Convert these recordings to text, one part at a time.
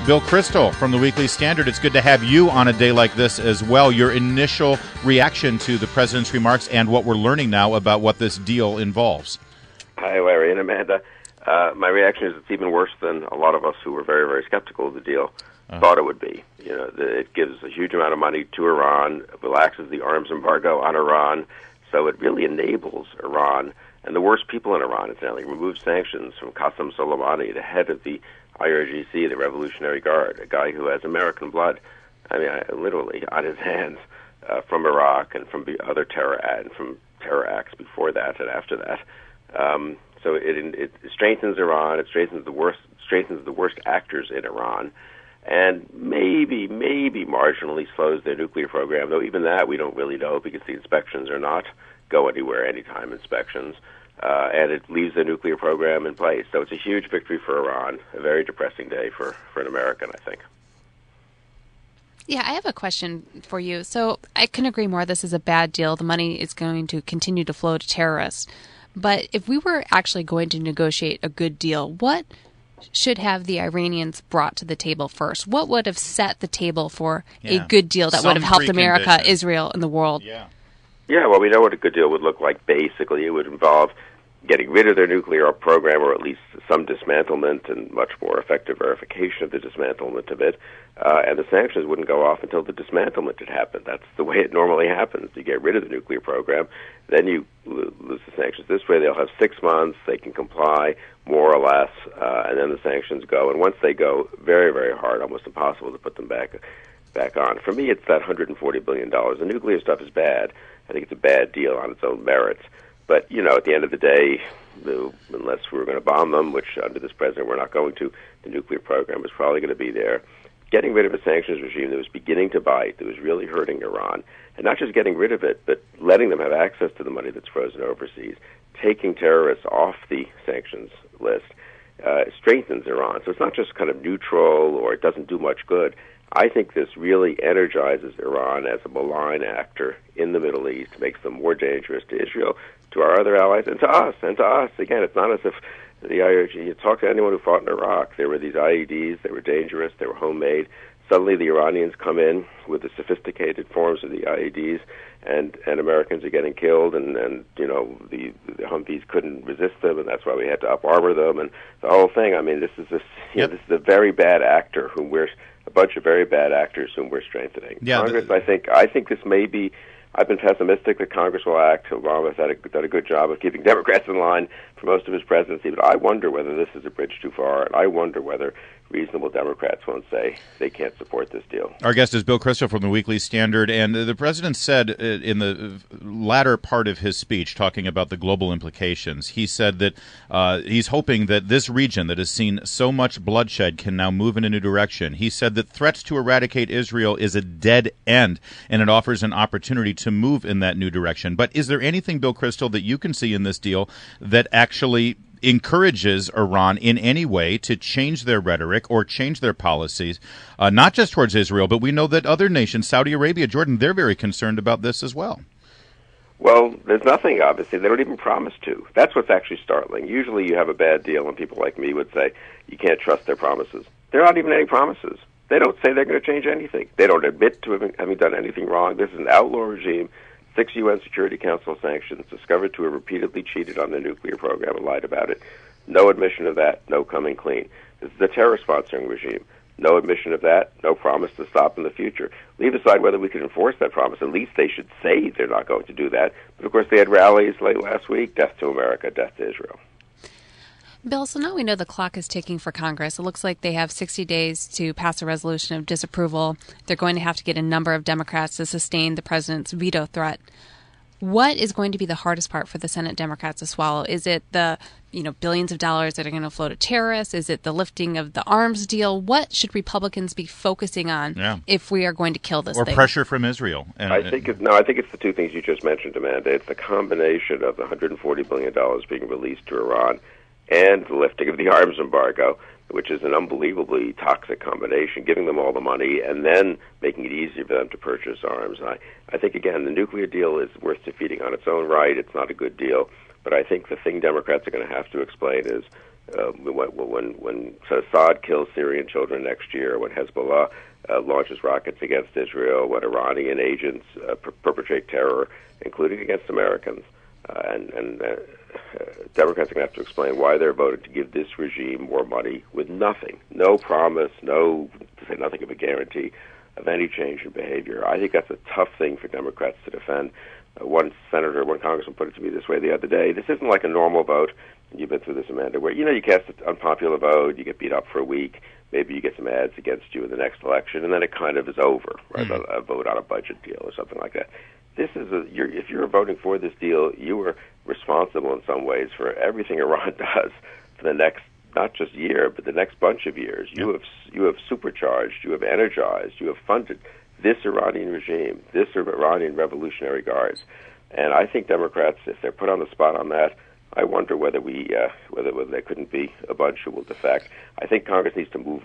Bill Kristol from the Weekly Standard. It's good to have you on a day like this as well. Your initial reaction to the president's remarks and what we're learning now about what this deal involves. Hi, Larry and Amanda. My reaction is it's even worse than a lot of us who were very, very skeptical of the deal thought it would be. You know, it gives a huge amount of money to Iran, relaxes the arms embargo on Iran, so it really enables Iran and the worst people in Iran, incidentally, removes sanctions from Qasem Soleimani, the head of the IRGC, the Revolutionary Guard, a guy who has American blood, literally on his hands, from Iraq and from the other terror acts before that and after that. So it strengthens Iran. It strengthens the worst actors in Iran, and maybe marginally slows their nuclear program. Though even that we don't really know because the inspections are not go anywhere anytime inspections, and it leaves the nuclear program in place. So it's a huge victory for Iran. A very depressing day for an American, I think. Yeah, I have a question for you. So I couldn't agree more. This is a bad deal. The money is going to continue to flow to terrorists. But if we were actually going to negotiate a good deal, what should have the Iranians brought to the table first? What would have set the table for a good deal that would have helped America, Israel, and the world? Yeah, well, we know what a good deal would look like. Basically, it would involve getting rid of their nuclear program, or at least some dismantlement and much more effective verification of the dismantlement of it. And the sanctions wouldn't go off until the dismantlement had happened. That's the way it normally happens. You get rid of the nuclear program, then you lose the sanctions. This way they'll have 6 months, they can comply more or less, and then the sanctions go. And once they go, very, very hard, almost impossible to put them back on. For me, it's that $140 billion. The nuclear stuff is bad. I think it's a bad deal on its own merits. But, you know, at the end of the day, unless we were going to bomb them, which under this president we're not going to, the nuclear program is probably going to be there. Getting rid of a sanctions regime that was beginning to bite, that was really hurting Iran, and not just getting rid of it, but letting them have access to the money that's frozen overseas, taking terrorists off the sanctions list, strengthens Iran. So it's not just kind of neutral or it doesn't do much good. I think this really energizes Iran as a malign actor in the Middle East, makes them more dangerous to Israel, to our other allies, and to us. Again, it's not as if the IRG, you talk to anyone who fought in Iraq, there were these IEDs, they were dangerous, they were homemade. Suddenly the Iranians come in with the sophisticated forms of the IEDs, and Americans are getting killed, and you know, the Humvees couldn't resist them, and that's why we had to up-armor them, and the whole thing. I mean, this is a very bad actor whom we're a bunch of very bad actors whom we're strengthening. Congress, I think this may be. I've been pessimistic that Congress will act. Obama's done a good job of keeping Democrats in line for most of his presidency, but I wonder whether this is a bridge too far, and I wonder whether reasonable Democrats won't say they can't support this deal. Our guest is Bill Kristol from the Weekly Standard, and the president said in the latter part of his speech, talking about the global implications, he said that he's hoping that this region that has seen so much bloodshed can now move in a new direction. He said that threats to eradicate Israel is a dead end, and it offers an opportunity to move in that new direction. But is there anything, Bill Kristol, that you can see in this deal that actually encourages Iran in any way to change their rhetoric or change their policies, not just towards Israel, but we know that other nations, Saudi Arabia, Jordan, they're very concerned about this as well. Well, there's nothing, obviously. They don't even promise to. That's what's actually startling. Usually you have a bad deal and people like me would say, you can't trust their promises. There aren't even any promises. They don't say they're going to change anything. They don't admit to having done anything wrong. This is an outlaw regime. 6 UN Security Council sanctions, discovered to have repeatedly cheated on the nuclear program and lied about it. No admission of that, no coming clean. This is a terror-sponsoring regime. No admission of that, no promise to stop in the future. Leave aside whether we can enforce that promise. At least they should say they're not going to do that. But, of course, they had rallies late last week, death to America, death to Israel. Bill, so now we know the clock is ticking for Congress. It looks like they have 60 days to pass a resolution of disapproval. They're going to have to get a number of Democrats to sustain the president's veto threat. What is going to be the hardest part for the Senate Democrats to swallow? Is it the billions of dollars that are going to flow to terrorists? Is it the lifting of the arms deal? What should Republicans be focusing on if we are going to kill this thing? Or pressure from Israel? I think it's the two things you just mentioned, Amanda. It's the combination of the $140 billion being released to Iran and the lifting of the arms embargo, which is an unbelievably toxic combination, giving them all the money and then making it easier for them to purchase arms. I think, again, the nuclear deal is worth defeating on its own right. It's not a good deal. But I think the thing Democrats are going to have to explain is When Assad kills Syrian children next year, when Hezbollah launches rockets against Israel, when Iranian agents perpetrate terror, including against Americans, and Democrats are going to have to explain why they're voting to give this regime more money with nothing, no promise, to say nothing of a guarantee of any change in behavior. I think that's a tough thing for Democrats to defend. One congressman put it to me this way the other day: this isn't like a normal vote. You've been through this, Amanda, where you cast an unpopular vote, you get beat up for a week, maybe you get some ads against you in the next election, and then it kind of is over, right? A vote on a budget deal or something like that. This is if you're voting for this deal, you are responsible in some ways for everything Iran does for the next, not just year, but the next bunch of years. Yep. You have supercharged, you have energized, you have funded this Iranian regime, this Iranian Revolutionary Guards, and I think Democrats, if they're put on the spot on that, I wonder whether there couldn't be a bunch who will defect. I think Congress needs to move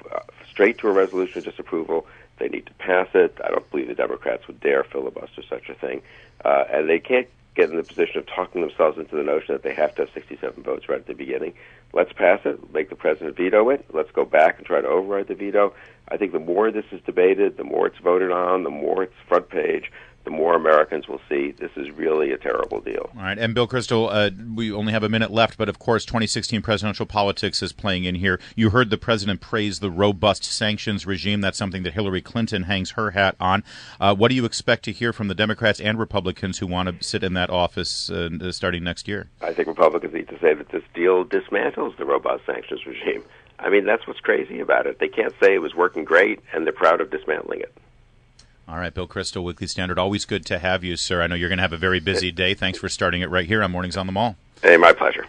straight to a resolution of disapproval. They need to pass it. I don't believe the Democrats would dare filibuster such a thing, and they can't get in the position of talking themselves into the notion that they have to have 67 votes right at the beginning. Let's pass it, make the president veto it, let's go back and try to override the veto. I think the more this is debated, the more it's voted on, the more it's front page, the more Americans will see this is really a terrible deal. All right. And Bill Kristol, we only have a minute left, but of course 2016 presidential politics is playing in here. You heard the president praise the robust sanctions regime. That's something that Hillary Clinton hangs her hat on. What do you expect to hear from the Democrats and Republicans who want to sit in that office starting next year? I think Republicans need to say that this deal dismantles the robust sanctions regime. I mean, that's what's crazy about it. They can't say it was working great, and they're proud of dismantling it. All right, Bill Kristol, Weekly Standard. Always good to have you, sir. I know you're going to have a very busy day. Thanks for starting it right here on Mornings on the Mall. Hey, my pleasure.